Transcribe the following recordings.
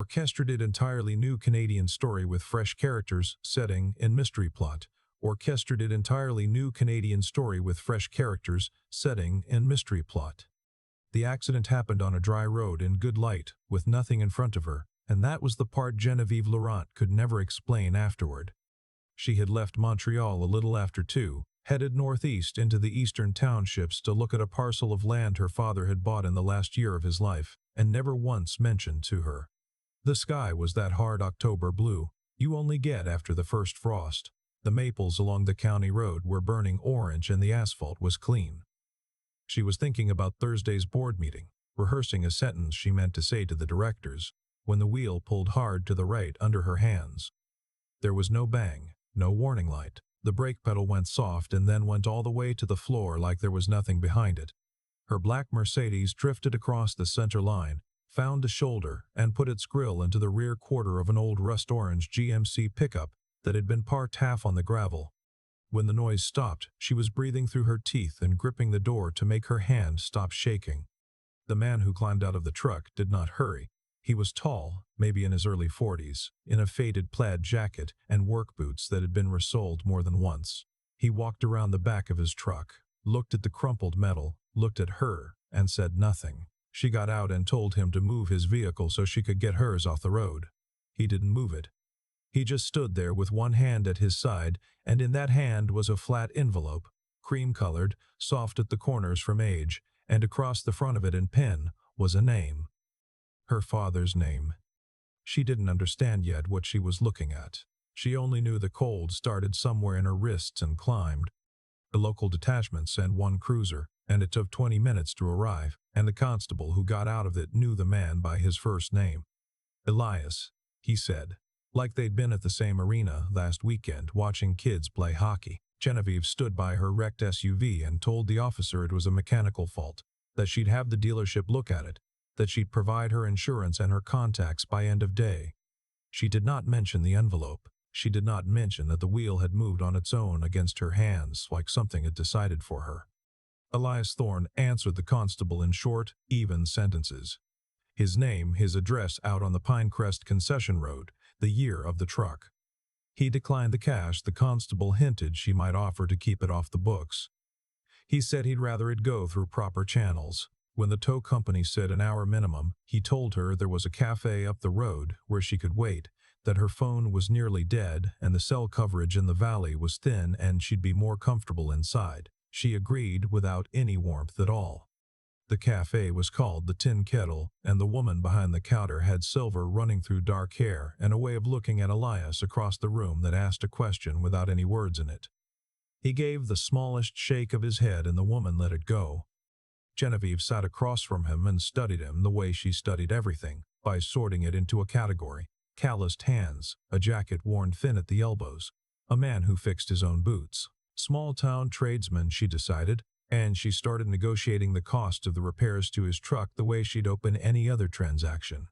orchestrated entirely new Canadian story with fresh characters, setting, and mystery plot. Orchestrated entirely new Canadian story with fresh characters, setting, and mystery plot. The accident happened on a dry road in good light, with nothing in front of her, and that was the part Genevieve Laurent could never explain afterward. She had left Montreal a little after 2, headed northeast into the eastern townships to look at a parcel of land her father had bought in the last year of his life, and never once mentioned to her. The sky was that hard October blue you only get after the first frost. The maples along the county road were burning orange and the asphalt was clean. She was thinking about Thursday's board meeting, rehearsing a sentence she meant to say to the directors, when the wheel pulled hard to the right under her hands. There was no bang, no warning light. The brake pedal went soft and then went all the way to the floor like there was nothing behind it. Her black Mercedes drifted across the center line, found a shoulder, and put its grill into the rear quarter of an old rust-orange GMC pickup that had been parked half on the gravel. When the noise stopped, she was breathing through her teeth and gripping the door to make her hand stop shaking. The man who climbed out of the truck did not hurry. He was tall, maybe in his early 40s, in a faded plaid jacket and work boots that had been resoled more than once. He walked around the back of his truck, looked at the crumpled metal, looked at her, and said nothing. She got out and told him to move his vehicle so she could get hers off the road. He didn't move it. He just stood there with one hand at his side, and in that hand was a flat envelope, cream-colored, soft at the corners from age, and across the front of it in pen was a name. Her father's name. She didn't understand yet what she was looking at. She only knew the cold started somewhere in her wrists and climbed. The local detachment sent one cruiser, and it took 20 minutes to arrive, and the constable who got out of it knew the man by his first name. Elias, he said, like they'd been at the same arena last weekend watching kids play hockey. Genevieve stood by her wrecked SUV and told the officer it was a mechanical fault, that she'd have the dealership look at it, that she'd provide her insurance and her contacts by end of day. She did not mention the envelope. She did not mention that the wheel had moved on its own against her hands like something had decided for her. Elias Thorne answered the constable in short, even sentences. His name, his address out on the Pinecrest Concession Road, the year of the truck. He declined the cash the constable hinted she might offer to keep it off the books. He said he'd rather it go through proper channels. When the tow company said an hour minimum, he told her there was a cafe up the road where she could wait, that her phone was nearly dead and the cell coverage in the valley was thin and she'd be more comfortable inside. She agreed without any warmth at all. The cafe was called the Tin Kettle, and the woman behind the counter had silver running through dark hair and a way of looking at Elias across the room that asked a question without any words in it. He gave the smallest shake of his head and the woman let it go. Genevieve sat across from him and studied him the way she studied everything, by sorting it into a category. Calloused hands, a jacket worn thin at the elbows, a man who fixed his own boots. Small-town tradesman, she decided, and she started negotiating the cost of the repairs to his truck the way she'd open any other transaction.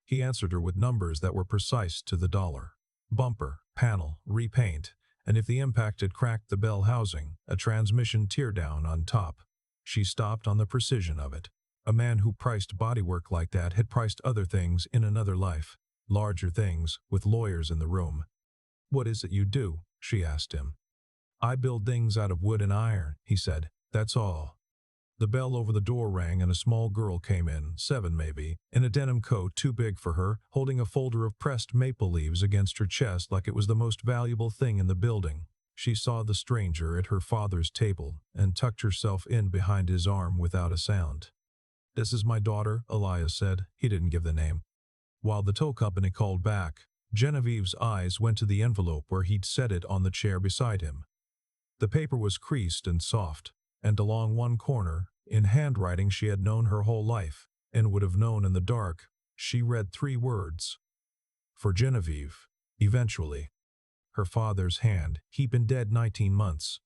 He answered her with numbers that were precise to the dollar. Bumper, panel, repaint, and if the impact had cracked the bell housing, a transmission teardown on top. She stopped on the precision of it. A man who priced bodywork like that had priced other things in another life, larger things, with lawyers in the room. "What is it you do?" she asked him. "I build things out of wood and iron," he said. "That's all." The bell over the door rang and a small girl came in, 7 maybe, in a denim coat too big for her, holding a folder of pressed maple leaves against her chest like it was the most valuable thing in the building. She saw the stranger at her father's table and tucked herself in behind his arm without a sound. "This is my daughter," Elias said. He didn't give the name. While the tow company called back, Genevieve's eyes went to the envelope where he'd set it on the chair beside him. The paper was creased and soft, and along one corner, in handwriting she had known her whole life, and would have known in the dark, she read 3 words. For Genevieve, eventually. Her father's hand, he'd been dead 19 months.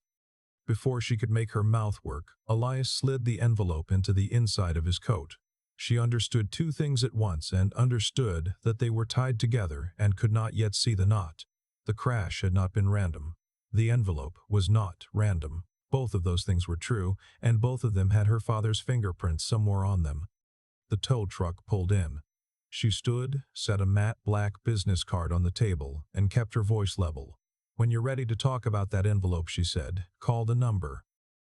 Before she could make her mouth work, Elias slid the envelope into the inside of his coat. She understood 2 things at once and understood that they were tied together and could not yet see the knot. The crash had not been random. The envelope was not random. Both of those things were true, and both of them had her father's fingerprints somewhere on them. The tow truck pulled in. She stood, set a matte black business card on the table, and kept her voice level. "When you're ready to talk about that envelope," she said, "call the number."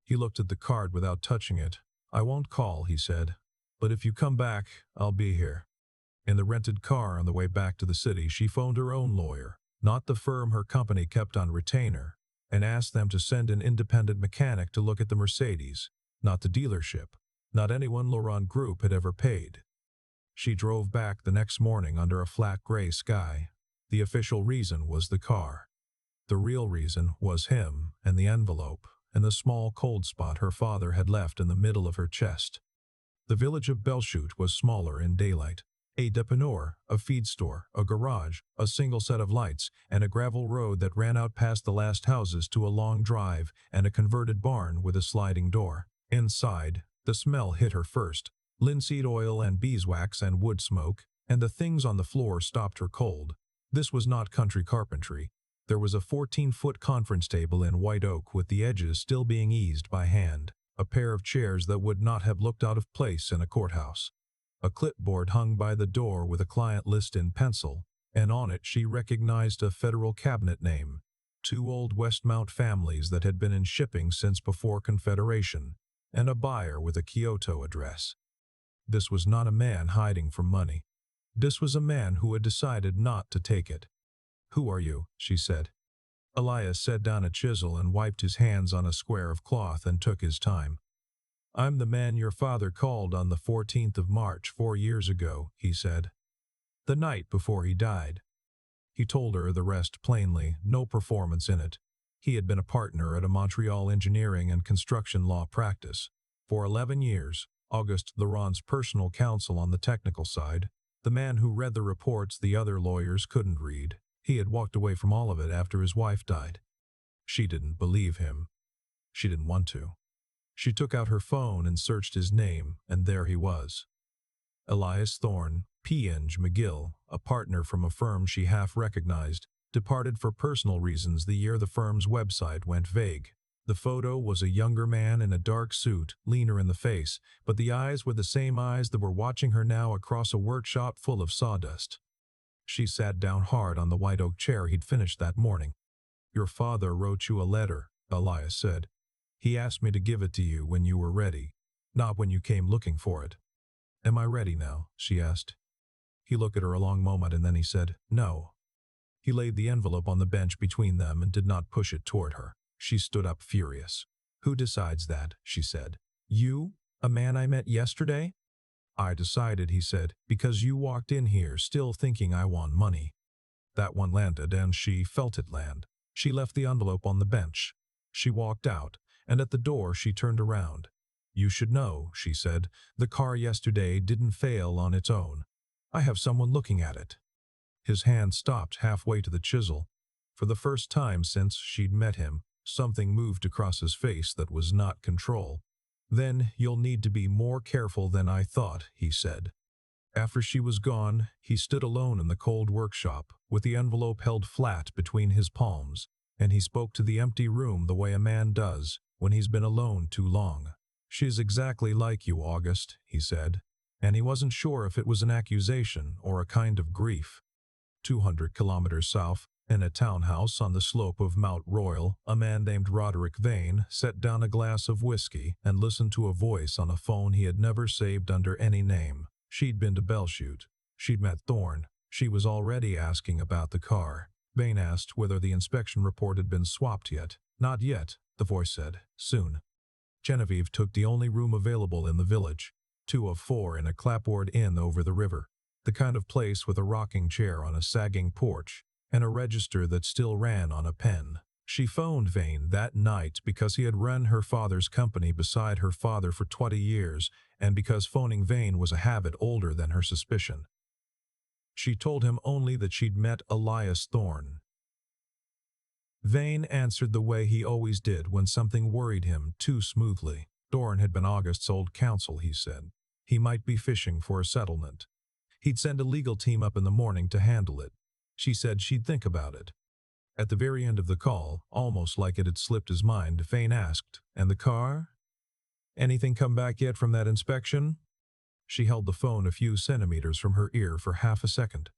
He looked at the card without touching it. "I won't call," he said. "But if you come back, I'll be here." In the rented car on the way back to the city, she phoned her own lawyer, not the firm her company kept on retainer, and asked them to send an independent mechanic to look at the Mercedes, not the dealership, not anyone Laurent Group had ever paid. She drove back the next morning under a flat gray sky. The official reason was the car. The real reason was him and the envelope and the small cold spot her father had left in the middle of her chest. The village of Belchute was smaller in daylight. A dépanneur, a feed store, a garage, a single set of lights, and a gravel road that ran out past the last houses to a long drive and a converted barn with a sliding door. Inside, the smell hit her first. Linseed oil and beeswax and wood smoke, and the things on the floor stopped her cold. This was not country carpentry. There was a 14-foot conference table in white oak with the edges still being eased by hand, a pair of chairs that would not have looked out of place in a courthouse. A clipboard hung by the door with a client list in pencil, and on it she recognized a federal cabinet name, 2 old Westmount families that had been in shipping since before Confederation, and a buyer with a Kyoto address. This was not a man hiding from money. This was a man who had decided not to take it. "Who are you?" she said. Elias set down a chisel and wiped his hands on a square of cloth and took his time. "I'm the man your father called on the 14th of March 4 years ago," he said. "The night before he died." He told her the rest plainly, no performance in it. He had been a partner at a Montreal engineering and construction law practice. For 11 years, Auguste Laurent's personal counsel on the technical side, the man who read the reports the other lawyers couldn't read. He had walked away from all of it after his wife died. She didn't believe him. She didn't want to. She took out her phone and searched his name, and there he was. Elias Thorne, P.Eng McGill, a partner from a firm she half recognized, departed for personal reasons the year the firm's website went vague. The photo was a younger man in a dark suit, leaner in the face, but the eyes were the same eyes that were watching her now across a workshop full of sawdust. She sat down hard on the white oak chair he'd finished that morning. "Your father wrote you a letter," Elias said. "He asked me to give it to you when you were ready, not when you came looking for it." "Am I ready now?" she asked. He looked at her a long moment and then he said, "No." He laid the envelope on the bench between them and did not push it toward her. She stood up furious. "Who decides that?" she said. "You? A man I met yesterday?" "I decided," he said, "because you walked in here still thinking I want money." That one landed, and she felt it land. She left the envelope on the bench. She walked out, and at the door she turned around. "You should know," she said, "the car yesterday didn't fail on its own. I have someone looking at it." His hand stopped halfway to the chisel. For the first time since she'd met him, something moved across his face that was not control. "Then you'll need to be more careful than I thought," he said. After she was gone, he stood alone in the cold workshop, with the envelope held flat between his palms, and he spoke to the empty room the way a man does when he's been alone too long. "She's exactly like you, August," he said, and he wasn't sure if it was an accusation or a kind of grief. 200 kilometers south, in a townhouse on the slope of Mount Royal, a man named Roderick Vane set down a glass of whiskey and listened to a voice on a phone he had never saved under any name. She'd been to Belchute. She'd met Thorne. She was already asking about the car. Vane asked whether the inspection report had been swapped yet. "Not yet," the voice said. "Soon." Genevieve took the only room available in the village, 2 of 4 in a clapboard inn over the river, the kind of place with a rocking chair on a sagging porch, and a register that still ran on a pen. She phoned Vane that night because he had run her father's company beside her father for 20 years, and because phoning Vane was a habit older than her suspicion. She told him only that she'd met Elias Thorne. Vane answered the way he always did when something worried him too smoothly. Thorne had been August's old counsel, he said. He might be fishing for a settlement. He'd send a legal team up in the morning to handle it. She said she'd think about it. At the very end of the call, almost like it had slipped his mind, Vane asked, "And the car? Anything come back yet from that inspection?" She held the phone a few centimeters from her ear for half a second.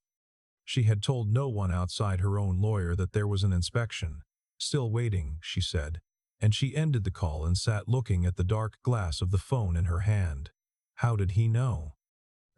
She had told no one outside her own lawyer that there was an inspection. Still waiting, she said, and she ended the call and sat looking at the dark glass of the phone in her hand. How did he know?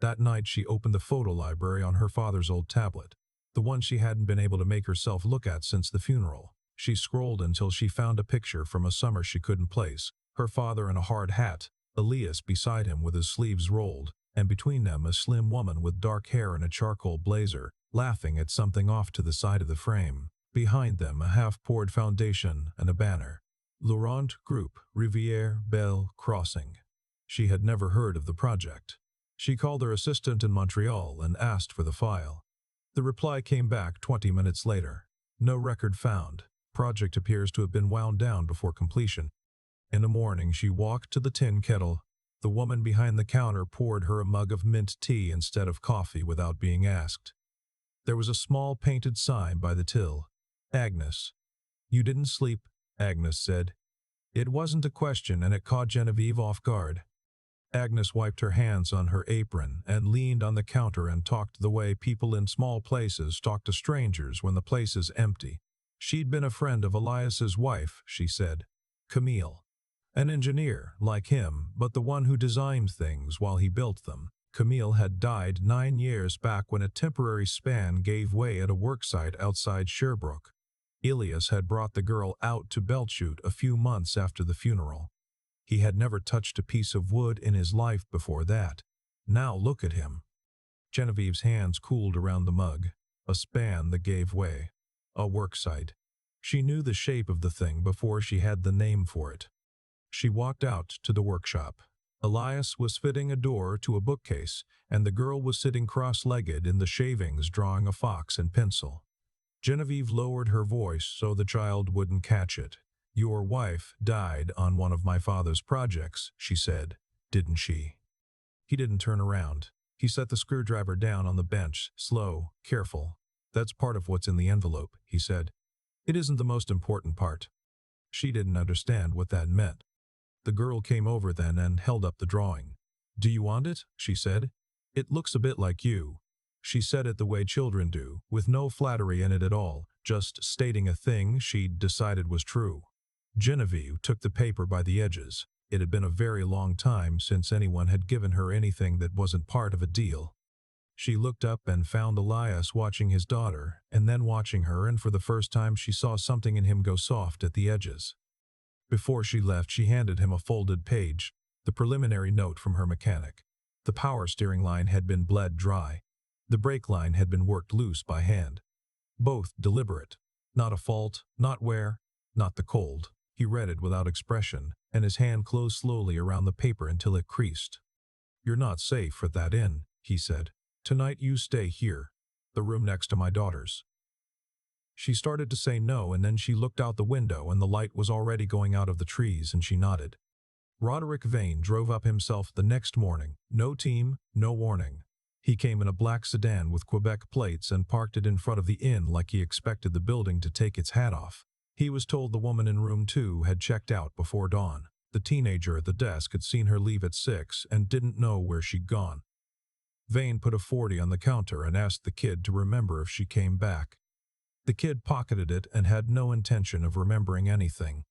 That night she opened the photo library on her father's old tablet, the one she hadn't been able to make herself look at since the funeral. She scrolled until she found a picture from a summer she couldn't place, her father in a hard hat, Elias beside him with his sleeves rolled, and between them a slim woman with dark hair and a charcoal blazer, laughing at something off to the side of the frame. Behind them a half-poured foundation and a banner. Laurent Group, Rivière Belle Crossing. She had never heard of the project. She called her assistant in Montreal and asked for the file. The reply came back 20 minutes later. No record found. Project appears to have been wound down before completion. In the morning she walked to the tin kettle. The woman behind the counter poured her a mug of mint tea instead of coffee without being asked. There was a small painted sign by the till. Agnes. You didn't sleep, Agnes said. It wasn't a question and it caught Genevieve off guard. Agnes wiped her hands on her apron and leaned on the counter and talked the way people in small places talk to strangers when the place is empty. She'd been a friend of Elias's wife, she said. Camille. An engineer, like him, but the one who designed things while he built them. Camille had died 9 years back when a temporary span gave way at a worksite outside Sherbrooke. Elias had brought the girl out to Belchute a few months after the funeral. He had never touched a piece of wood in his life before that. Now look at him. Genevieve's hands cooled around the mug. A span that gave way. A worksite. She knew the shape of the thing before she had the name for it. She walked out to the workshop. Elias was fitting a door to a bookcase, and the girl was sitting cross-legged in the shavings drawing a fox in pencil. Genevieve lowered her voice so the child wouldn't catch it. Your wife died on one of my father's projects, she said, didn't she? He didn't turn around. He set the screwdriver down on the bench, slow, careful. That's part of what's in the envelope, he said. It isn't the most important part. She didn't understand what that meant. The girl came over then and held up the drawing. Do you want it? She said. It looks a bit like you. She said it the way children do, with no flattery in it at all, just stating a thing she'd decided was true. Genevieve took the paper by the edges. It had been a very long time since anyone had given her anything that wasn't part of a deal. She looked up and found Elias watching his daughter, and then watching her, and for the first time she saw something in him go soft at the edges. Before she left, she handed him a folded page, the preliminary note from her mechanic. The power steering line had been bled dry. The brake line had been worked loose by hand. Both deliberate. Not a fault, not wear, not the cold. He read it without expression, and his hand closed slowly around the paper until it creased. You're not safe for that inn, he said. Tonight you stay here, the room next to my daughter's. She started to say no, and then she looked out the window and the light was already going out of the trees, and she nodded. Roderick Vane drove up himself the next morning. No team, no warning. He came in a black sedan with Quebec plates and parked it in front of the inn like he expected the building to take its hat off. He was told the woman in room 2 had checked out before dawn. The teenager at the desk had seen her leave at 6 and didn't know where she'd gone. Vane put a 40 on the counter and asked the kid to remember if she came back. The kid pocketed it and had no intention of remembering anything.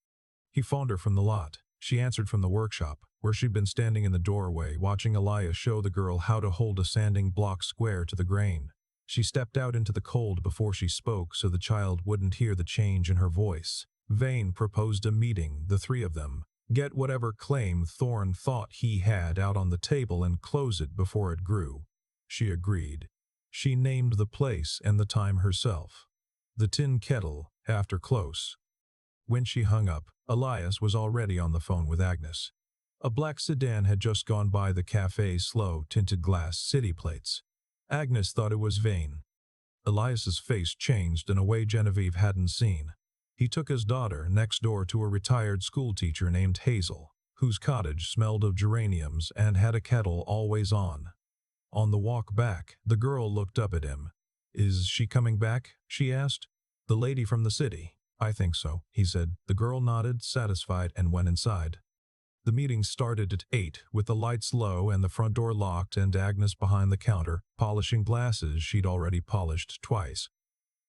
He phoned her from the lot. She answered from the workshop, where she'd been standing in the doorway watching Elias show the girl how to hold a sanding block square to the grain. She stepped out into the cold before she spoke so the child wouldn't hear the change in her voice. Vane proposed a meeting, the three of them, get whatever claim Thorne thought he had out on the table and close it before it grew. She agreed. She named the place and the time herself. The Tin Kettle, after close. When she hung up, Elias was already on the phone with Agnes. A black sedan had just gone by the cafe's slow tinted glass city plates. Agnes thought it was Vane. Elias's face changed in a way Genevieve hadn't seen. He took his daughter next door to a retired schoolteacher named Hazel, whose cottage smelled of geraniums and had a kettle always on. On the walk back, the girl looked up at him. Is she coming back? She asked. The lady from the city. I think so, he said. The girl nodded, satisfied, and went inside. The meeting started at 8, with the lights low and the front door locked and Agnes behind the counter, polishing glasses she'd already polished twice.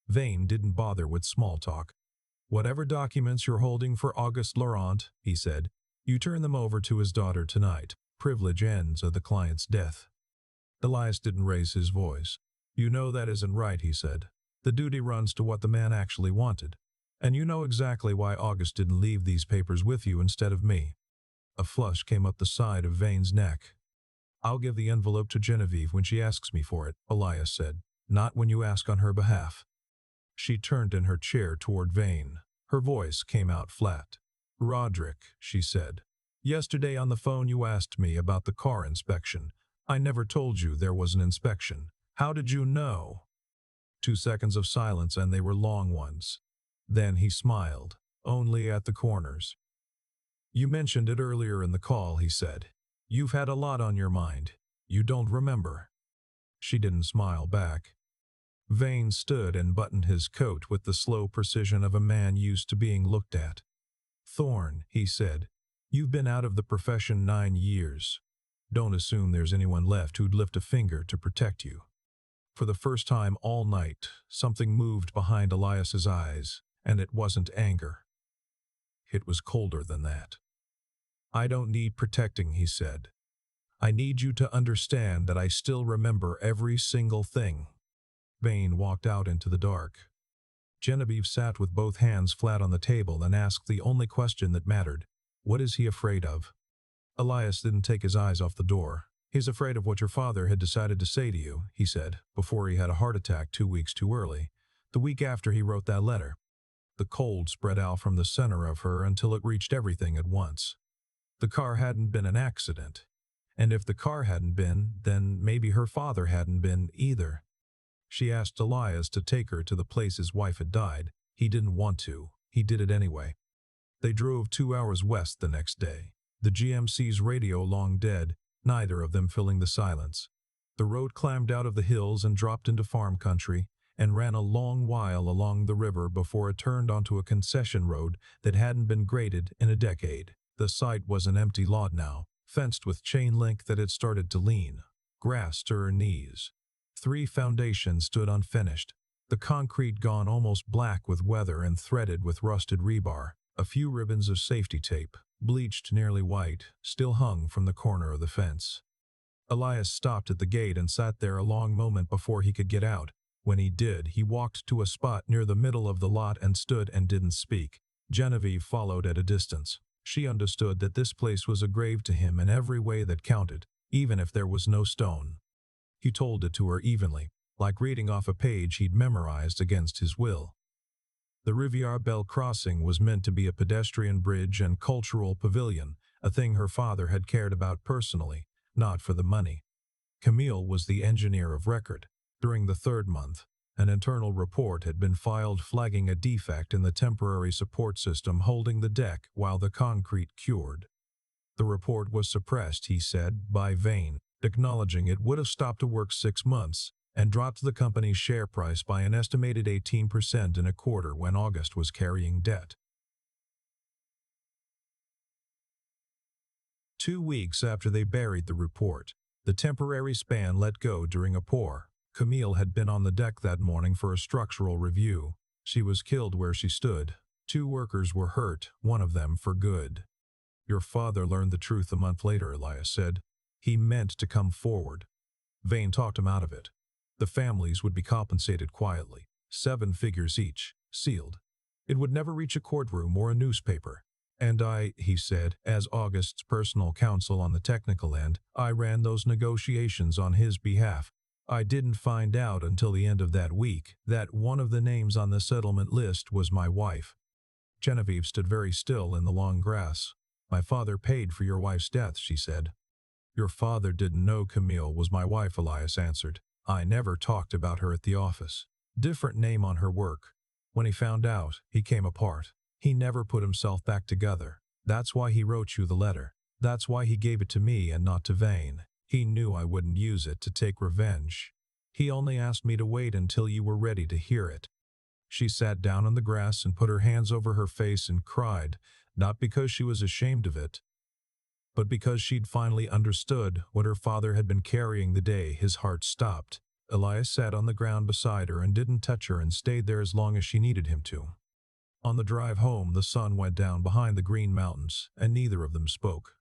Vane didn't bother with small talk. "Whatever documents you're holding for Auguste Laurent," he said, "you turn them over to his daughter tonight. Privilege ends at the client's death." Elias didn't raise his voice. "You know that isn't right," he said. "The duty runs to what the man actually wanted. And you know exactly why August didn't leave these papers with you instead of me." A flush came up the side of Vane's neck. "I'll give the envelope to Genevieve when she asks me for it," Elias said. "Not when you ask on her behalf." She turned in her chair toward Vane. Her voice came out flat. "Roderick," she said, "yesterday on the phone you asked me about the car inspection. I never told you there was an inspection. How did you know?" 2 seconds of silence, and they were long ones. Then he smiled, only at the corners. "You mentioned it earlier in the call," he said. "You've had a lot on your mind. You don't remember." She didn't smile back. Vane stood and buttoned his coat with the slow precision of a man used to being looked at. "Thorne," he said, "you've been out of the profession 9 years. Don't assume there's anyone left who'd lift a finger to protect you." For the first time all night, something moved behind Elias's eyes, and it wasn't anger. It was colder than that. "I don't need protecting," he said. "I need you to understand that I still remember every single thing." Vane walked out into the dark. Genevieve sat with both hands flat on the table and asked the only question that mattered. "What is he afraid of?" Elias didn't take his eyes off the door. "He's afraid of what your father had decided to say to you," he said, "before he had a heart attack 2 weeks too early, the week after he wrote that letter." The cold spread out from the center of her until it reached everything at once. The car hadn't been an accident. And if the car hadn't been, then maybe her father hadn't been either. She asked Elias to take her to the place his wife had died. He didn't want to. He did it anyway. They drove 2 hours west the next day. The GMC's radio long dead, neither of them filling the silence. The road climbed out of the hills and dropped into farm country, and ran a long while along the river before it turned onto a concession road that hadn't been graded in a decade. The site was an empty lot now, fenced with chain link that had started to lean. Grass to her knees. 3 foundations stood unfinished, the concrete gone almost black with weather and threaded with rusted rebar. A few ribbons of safety tape, bleached nearly white, still hung from the corner of the fence. Elias stopped at the gate and sat there a long moment before he could get out. When he did, he walked to a spot near the middle of the lot and stood and didn't speak. Genevieve followed at a distance. She understood that this place was a grave to him in every way that counted, even if there was no stone. He told it to her evenly, like reading off a page he'd memorized against his will. The Rivière Belle crossing was meant to be a pedestrian bridge and cultural pavilion, a thing her father had cared about personally, not for the money. Camille was the engineer of record. During the 3rd month, an internal report had been filed flagging a defect in the temporary support system holding the deck while the concrete cured. The report was suppressed, he said, by Vane, acknowledging it would have stopped to work 6 months, and dropped the company's share price by an estimated 18% in a quarter when August was carrying debt. 2 weeks after they buried the report, the temporary span let go during a pour. Camille had been on the deck that morning for a structural review. She was killed where she stood. 2 workers were hurt, one of them for good. "Your father learned the truth a month later," Elias said. "He meant to come forward." Vane talked him out of it. The families would be compensated quietly, 7 figures each, sealed. It would never reach a courtroom or a newspaper. "And he said, as August's personal counsel on the technical end, I ran those negotiations on his behalf. I didn't find out until the end of that week that one of the names on the settlement list was my wife." Genevieve stood very still in the long grass. "My father paid for your wife's death," she said. "Your father didn't know Camille was my wife," Elias answered. "I never talked about her at the office. Different name on her work. When he found out, he came apart. He never put himself back together. That's why he wrote you the letter. That's why he gave it to me and not to Vane. He knew I wouldn't use it to take revenge. He only asked me to wait until you were ready to hear it." She sat down on the grass and put her hands over her face and cried, not because she was ashamed of it, But because she'd finally understood what her father had been carrying the day his heart stopped. Elias sat on the ground beside her and didn't touch her and stayed there as long as she needed him to. On the drive home, the sun went down behind the green mountains, and neither of them spoke.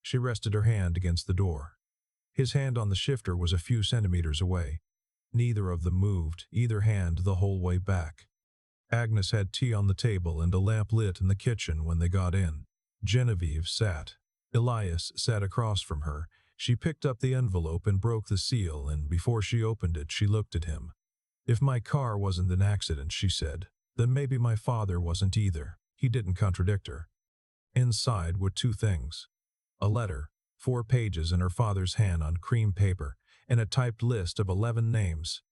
She rested her hand against the door. His hand on the shifter was a few centimeters away. Neither of them moved, either hand, the whole way back. Agnes had tea on the table and a lamp lit in the kitchen when they got in. Genevieve sat. Elias sat across from her. She picked up the envelope and broke the seal, and before she opened it, she looked at him. "If my car wasn't an accident," she said, "then maybe my father wasn't either." He didn't contradict her. Inside were two things. A letter, 4 pages in her father's hand on cream paper, and a typed list of 11 names.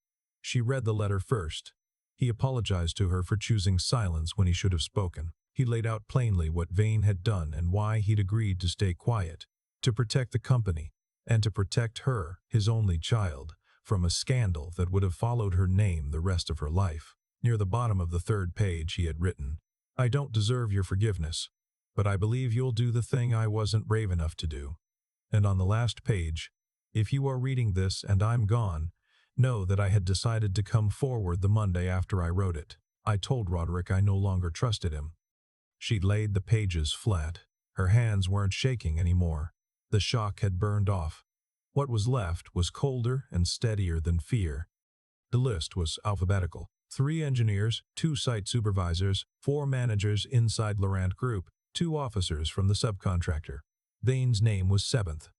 She read the letter first. He apologized to her for choosing silence when he should have spoken. He laid out plainly what Vane had done and why he'd agreed to stay quiet, to protect the company, and to protect her, his only child, from a scandal that would have followed her name the rest of her life. Near the bottom of the 3rd page he had written, "I don't deserve your forgiveness, but I believe you'll do the thing I wasn't brave enough to do." And on the last page, "If you are reading this and I'm gone, know that I had decided to come forward the Monday after I wrote it. I told Roderick I no longer trusted him." She laid the pages flat. Her hands weren't shaking anymore. The shock had burned off. What was left was colder and steadier than fear. The list was alphabetical. 3 engineers, 2 site supervisors, 4 managers inside Laurent Group, 2 officers from the subcontractor. Vane's name was 7th.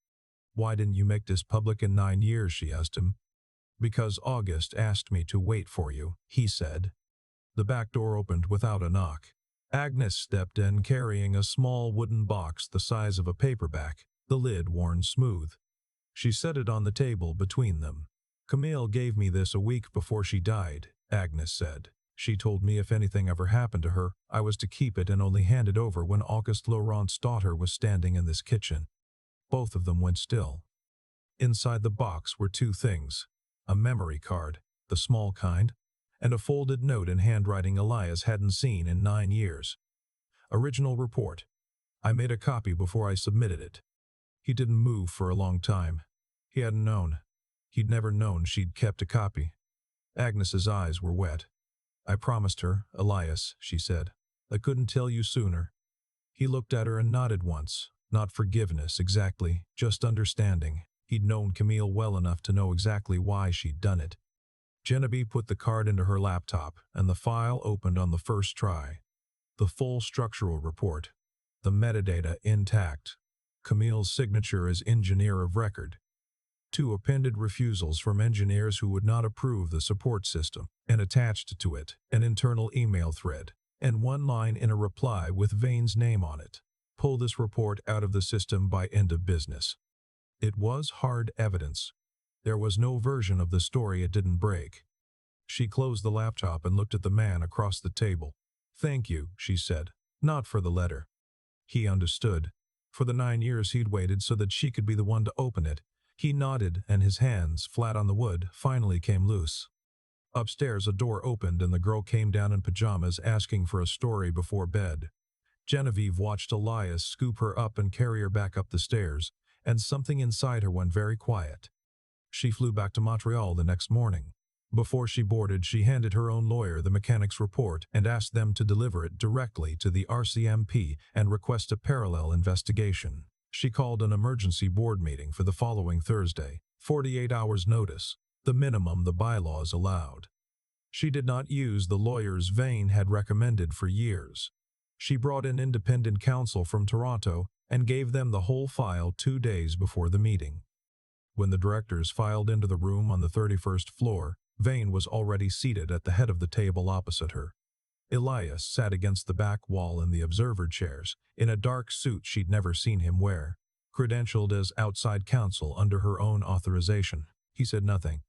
"Why didn't you make this public in 9 years?" she asked him. "Because August asked me to wait for you," he said. The back door opened without a knock. Agnes stepped in carrying a small wooden box the size of a paperback, the lid worn smooth. She set it on the table between them. "Camille gave me this a week before she died," Agnes said. "She told me if anything ever happened to her, I was to keep it and only hand it over when Auguste Laurent's daughter was standing in this kitchen." Both of them went still. Inside the box were 2 things: a memory card, the small kind, and a folded note in handwriting Elias hadn't seen in 9 years. "Original report. I made a copy before I submitted it." He didn't move for a long time. He hadn't known. He'd never known she'd kept a copy. Agnes's eyes were wet. "I promised her, Elias," she said. "I couldn't tell you sooner." He looked at her and nodded once. Not forgiveness, exactly, just understanding. He'd known Camille well enough to know exactly why she'd done it. Genevieve put the card into her laptop, and the file opened on the first try. The full structural report. The metadata intact. Camille's signature as engineer of record. 2 appended refusals from engineers who would not approve the support system, and attached to it an internal email thread, and 1 line in a reply with Vane's name on it. "Pull this report out of the system by end of business." It was hard evidence. There was no version of the story it didn't break. She closed the laptop and looked at the man across the table. "Thank you," she said. "Not for the letter." He understood. For the 9 years he'd waited so that she could be the one to open it. He nodded, and his hands, flat on the wood, finally came loose. Upstairs a door opened and the girl came down in pajamas asking for a story before bed. Genevieve watched Elias scoop her up and carry her back up the stairs, and something inside her went very quiet. She flew back to Montreal the next morning. Before she boarded, she handed her own lawyer the mechanic's report and asked them to deliver it directly to the RCMP and request a parallel investigation. She called an emergency board meeting for the following Thursday, 48 hours notice, the minimum the bylaws allowed. She did not use the lawyers Vane had recommended for years. She brought in independent counsel from Toronto and gave them the whole file 2 days before the meeting. When the directors filed into the room on the 31st floor, Vane was already seated at the head of the table opposite her. Elias sat against the back wall in the observer chairs, in a dark suit she'd never seen him wear, credentialed as outside counsel under her own authorization. He said nothing.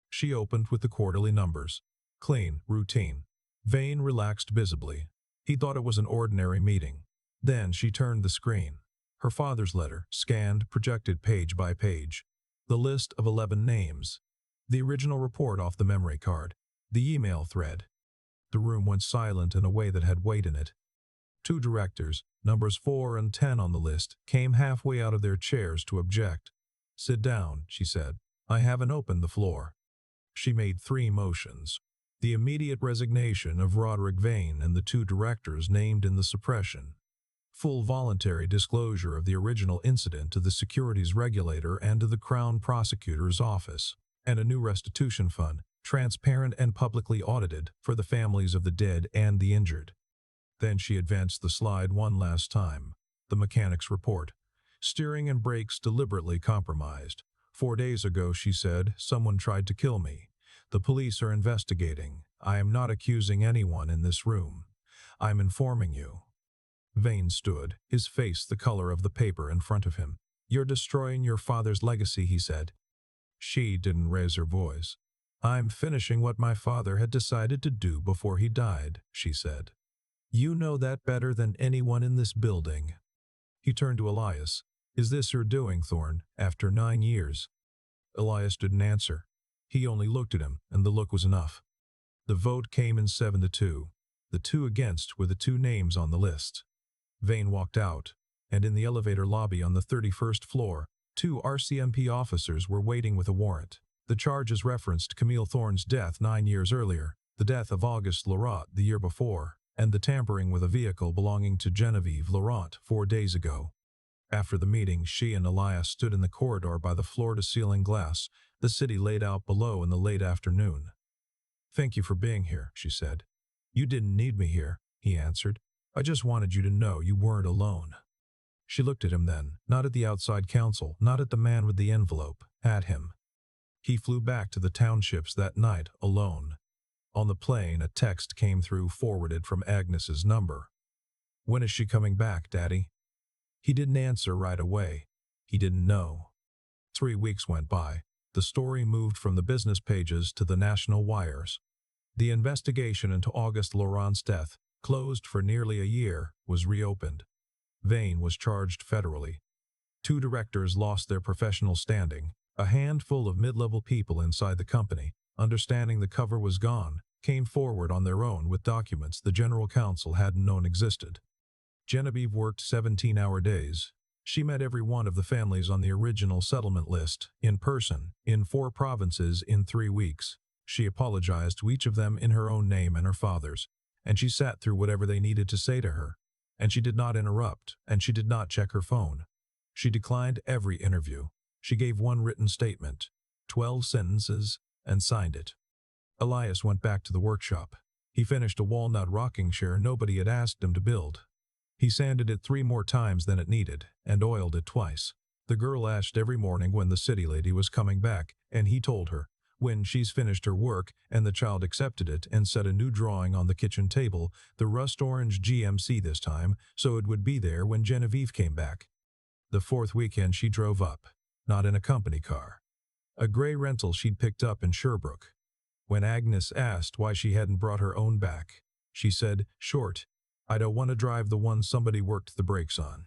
She opened with the quarterly numbers. Clean, routine. Vane relaxed visibly. He thought it was an ordinary meeting. Then she turned the screen. Her father's letter, scanned, projected page by page. The list of 11 names. The original report off the memory card. The email thread. The room went silent in a way that had weight in it. Two directors, numbers 4 and 10 on the list, came halfway out of their chairs to object. "Sit down," she said. "I haven't opened the floor." She made 3 motions. The immediate resignation of Roderick Vane and the 2 directors named in the suppression. Full voluntary disclosure of the original incident to the securities regulator and to the Crown Prosecutor's office. And a new restitution fund, transparent and publicly audited, for the families of the dead and the injured. Then she advanced the slide one last time. The mechanic's report. Steering and brakes deliberately compromised. 4 days ago, she said, someone tried to kill me. The police are investigating. I am not accusing anyone in this room. I'm informing you. Vane stood, his face the color of the paper in front of him. You're destroying your father's legacy, he said. She didn't raise her voice. I'm finishing what my father had decided to do before he died, she said. You know that better than anyone in this building. He turned to Elias. Is this your doing, Thorne, after 9 years? Elias didn't answer. He only looked at him, and the look was enough. The vote came in 7-2. The 2 against were the 2 names on the list. Vane walked out, and in the elevator lobby on the 31st floor, 2 RCMP officers were waiting with a warrant. The charges referenced Camille Thorne's death 9 years earlier, the death of Auguste Laurent the year before, and the tampering with a vehicle belonging to Genevieve Laurent 4 days ago. After the meeting, she and Elias stood in the corridor by the floor-to-ceiling glass, the city laid out below in the late afternoon. Thank you for being here, she said. You didn't need me here, he answered. I just wanted you to know you weren't alone. She looked at him then, not at the outside counsel, not at the man with the envelope, at him. He flew back to the townships that night, alone. On the plane, a text came through forwarded from Agnes's number. When is she coming back, Daddy? He didn't answer right away. He didn't know. 3 weeks went by. The story moved from the business pages to the national wires. The investigation into Auguste Laurent's death, closed for nearly a year, was reopened. Vane was charged federally. 2 directors lost their professional standing. A handful of mid-level people inside the company, understanding the cover was gone, came forward on their own with documents the general counsel hadn't known existed. Genevieve worked 17-hour days. She met every one of the families on the original settlement list, in person, in 4 provinces in 3 weeks. She apologized to each of them in her own name and her father's, and she sat through whatever they needed to say to her. And she did not interrupt, and she did not check her phone. She declined every interview. She gave 1 written statement, 12 sentences, and signed it. Elias went back to the workshop. He finished a walnut rocking chair nobody had asked him to build. He sanded it 3 more times than it needed, and oiled it twice. The girl asked every morning when the city lady was coming back, and he told her, when she's finished her work, and the child accepted it and set a new drawing on the kitchen table, the rust-orange GMC this time, so it would be there when Genevieve came back. The 4th weekend she drove up, not in a company car. A gray rental she'd picked up in Sherbrooke. When Agnes asked why she hadn't brought her own back, she said, short, I don't want to drive the one somebody worked the brakes on.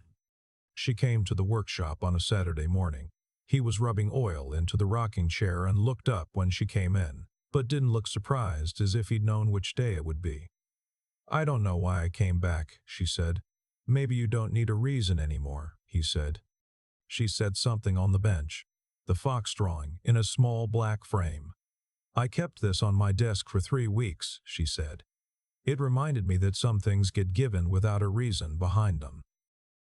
She came to the workshop on a Saturday morning. He was rubbing oil into the rocking chair and looked up when she came in, but didn't look surprised, as if he'd known which day it would be. I don't know why I came back, she said. Maybe you don't need a reason anymore, he said. She said something on the bench. The fox drawing, in a small black frame. I kept this on my desk for 3 weeks, she said. It reminded me that some things get given without a reason behind them.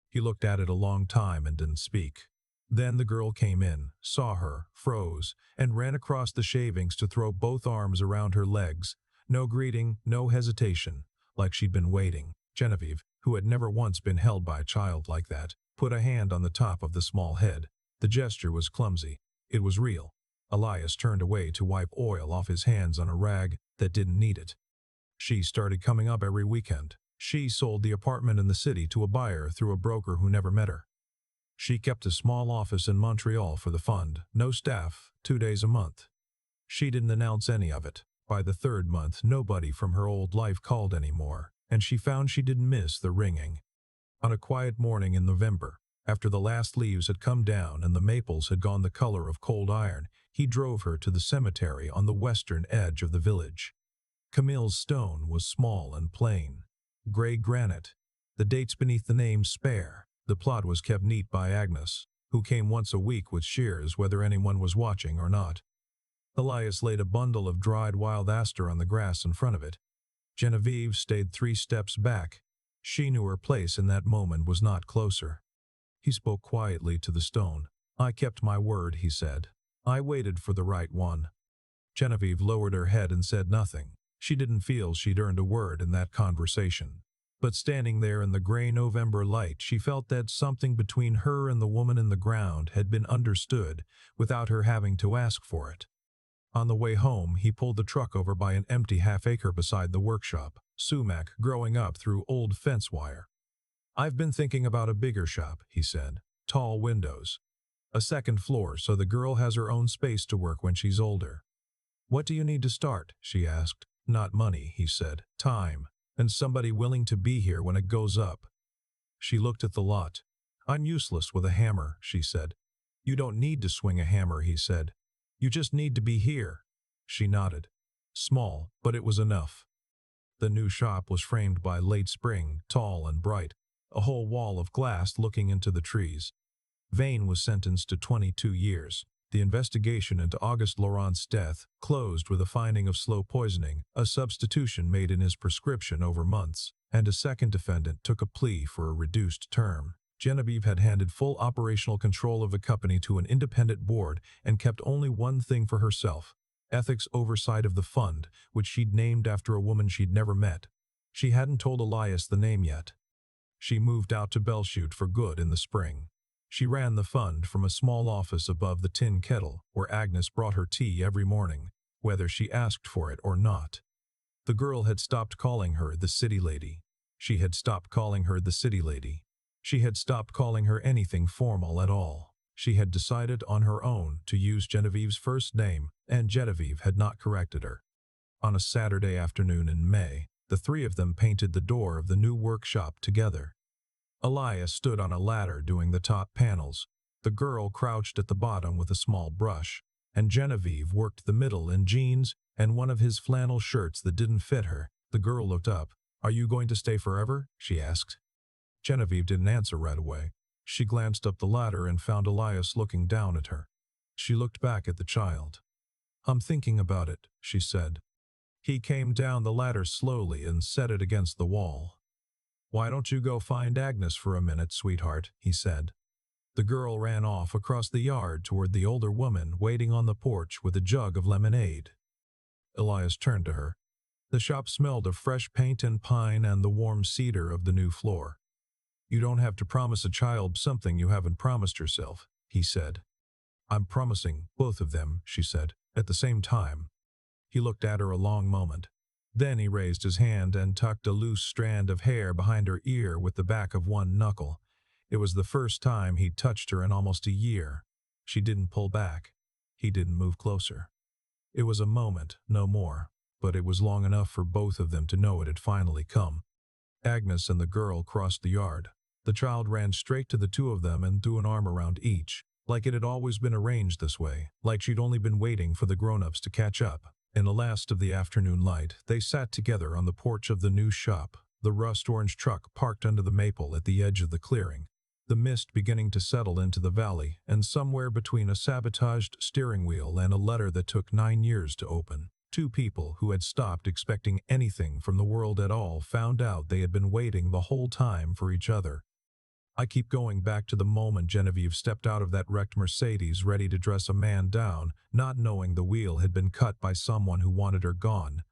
He looked at it a long time and didn't speak. Then the girl came in, saw her, froze, and ran across the shavings to throw both arms around her legs. No greeting, no hesitation, like she'd been waiting. Genevieve, who had never once been held by a child like that, put a hand on the top of the small head. The gesture was clumsy. It was real. Elias turned away to wipe oil off his hands on a rag that didn't need it. She started coming up every weekend. She sold the apartment in the city to a buyer through a broker who never met her. She kept a small office in Montreal for the fund, no staff, 2 days a month. She didn't announce any of it. By the 3rd month, nobody from her old life called anymore, and she found she didn't miss the ringing. On a quiet morning in November, after the last leaves had come down and the maples had gone the color of cold iron, he drove her to the cemetery on the western edge of the village. Camille's stone was small and plain, gray granite. The dates beneath the name spare. The plot was kept neat by Agnes, who came once a week with shears whether anyone was watching or not. Elias laid a bundle of dried wild aster on the grass in front of it. Genevieve stayed 3 steps back. She knew her place in that moment was not closer. He spoke quietly to the stone. "I kept my word," he said. "I waited for the right one." Genevieve lowered her head and said nothing. She didn't feel she'd earned a word in that conversation. But standing there in the gray November light, she felt that something between her and the woman in the ground had been understood without her having to ask for it. On the way home, he pulled the truck over by an empty half-acre beside the workshop, sumac growing up through old fence wire. "I've been thinking about a bigger shop," he said. "Tall windows. A second floor so the girl has her own space to work when she's older." "What do you need to start?" she asked. "Not money," he said. "Time. And somebody willing to be here when it goes up." She looked at the lot. "I'm useless with a hammer," she said. "You don't need to swing a hammer," he said. "You just need to be here." She nodded. Small, but it was enough. The new shop was framed by late spring, tall and bright, a whole wall of glass looking into the trees. Vane was sentenced to 22 years. The investigation into Auguste Laurent's death closed with a finding of slow poisoning, a substitution made in his prescription over months, and a second defendant took a plea for a reduced term. Genevieve had handed full operational control of the company to an independent board and kept only one thing for herself: ethics oversight of the fund, which she'd named after a woman she'd never met. She hadn't told Elias the name yet. She moved out to Belchute for good in the spring. She ran the fund from a small office above the tin kettle, where Agnes brought her tea every morning, whether she asked for it or not. The girl had stopped calling her the city lady. She had stopped calling her the city lady. She had stopped calling her anything formal at all. She had decided on her own to use Genevieve's first name, and Genevieve had not corrected her. On a Saturday afternoon in May, the 3 of them painted the door of the new workshop together. Elias stood on a ladder doing the top panels. The girl crouched at the bottom with a small brush, and Genevieve worked the middle in jeans and one of his flannel shirts that didn't fit her. The girl looked up. "Are you going to stay forever?" she asked. Genevieve didn't answer right away. She glanced up the ladder and found Elias looking down at her. She looked back at the child. "I'm thinking about it," she said. He came down the ladder slowly and set it against the wall. "Why don't you go find Agnes for a minute, sweetheart?" he said. The girl ran off across the yard toward the older woman waiting on the porch with a jug of lemonade. Elias turned to her. The shop smelled of fresh paint and pine and the warm cedar of the new floor. "You don't have to promise a child something you haven't promised yourself," he said. "I'm promising both of them," she said, at the same time. He looked at her a long moment. Then he raised his hand and tucked a loose strand of hair behind her ear with the back of one knuckle. It was the first time he'd touched her in almost a year. She didn't pull back. He didn't move closer. It was a moment, no more, but it was long enough for both of them to know it had finally come. Agnes and the girl crossed the yard. The child ran straight to the 2 of them and threw an arm around each, like it had always been arranged this way, like she'd only been waiting for the grown-ups to catch up. In the last of the afternoon light, they sat together on the porch of the new shop, the rust-orange truck parked under the maple at the edge of the clearing, the mist beginning to settle into the valley, and somewhere between a sabotaged steering wheel and a letter that took 9 years to open, 2 people who had stopped expecting anything from the world at all found out they had been waiting the whole time for each other. I keep going back to the moment Genevieve stepped out of that wrecked Mercedes ready to dress a man down, not knowing the wheel had been cut by someone who wanted her gone.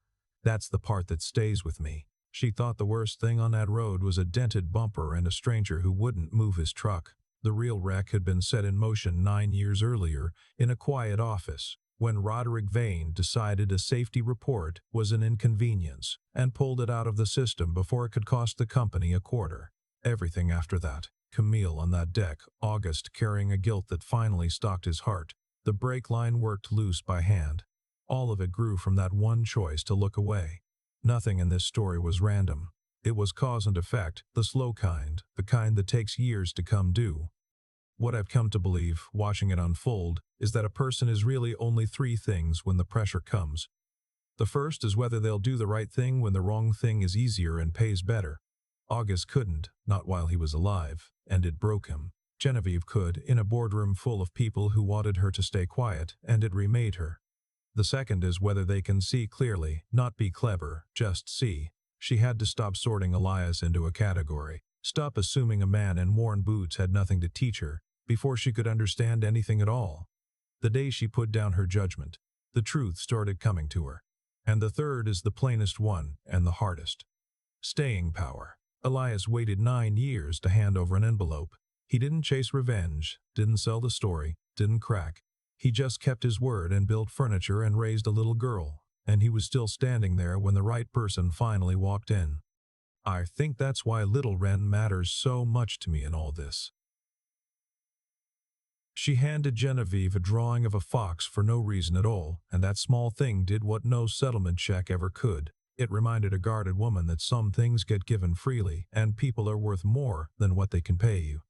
That's the part that stays with me. She thought the worst thing on that road was a dented bumper and a stranger who wouldn't move his truck. The real wreck had been set in motion 9 years earlier in a quiet office, when Roderick Vane decided a safety report was an inconvenience and pulled it out of the system before it could cost the company a quarter. Everything after that. Camille on that deck, August carrying a guilt that finally stalked his heart. The brake line worked loose by hand. All of it grew from that one choice to look away. Nothing in this story was random. It was cause and effect, the slow kind, the kind that takes years to come due. What I've come to believe, watching it unfold, is that a person is really only 3 things when the pressure comes. The first is whether they'll do the right thing when the wrong thing is easier and pays better. August couldn't, not while he was alive, and it broke him. Genevieve could, in a boardroom full of people who wanted her to stay quiet, and it remade her. The second is whether they can see clearly, not be clever, just see. She had to stop sorting Elias into a category, stop assuming a man in worn boots had nothing to teach her, before she could understand anything at all. The day she put down her judgment, the truth started coming to her. And the third is the plainest one, and the hardest. Staying power. Elias waited 9 years to hand over an envelope. He didn't chase revenge, didn't sell the story, didn't crack. He just kept his word and built furniture and raised a little girl, and he was still standing there when the right person finally walked in. I think that's why little Ren matters so much to me in all this. She handed Genevieve a drawing of a fox for no reason at all, and that small thing did what no settlement check ever could. It reminded a guarded woman that some things get given freely, and people are worth more than what they can pay you.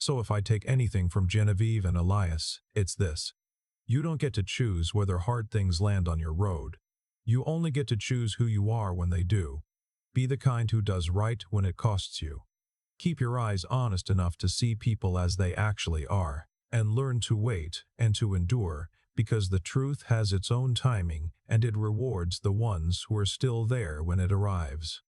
So if I take anything from Genevieve and Elias, it's this. You don't get to choose whether hard things land on your road. You only get to choose who you are when they do. Be the kind who does right when it costs you. Keep your eyes honest enough to see people as they actually are, and learn to wait and to endure, because the truth has its own timing and it rewards the ones who are still there when it arrives.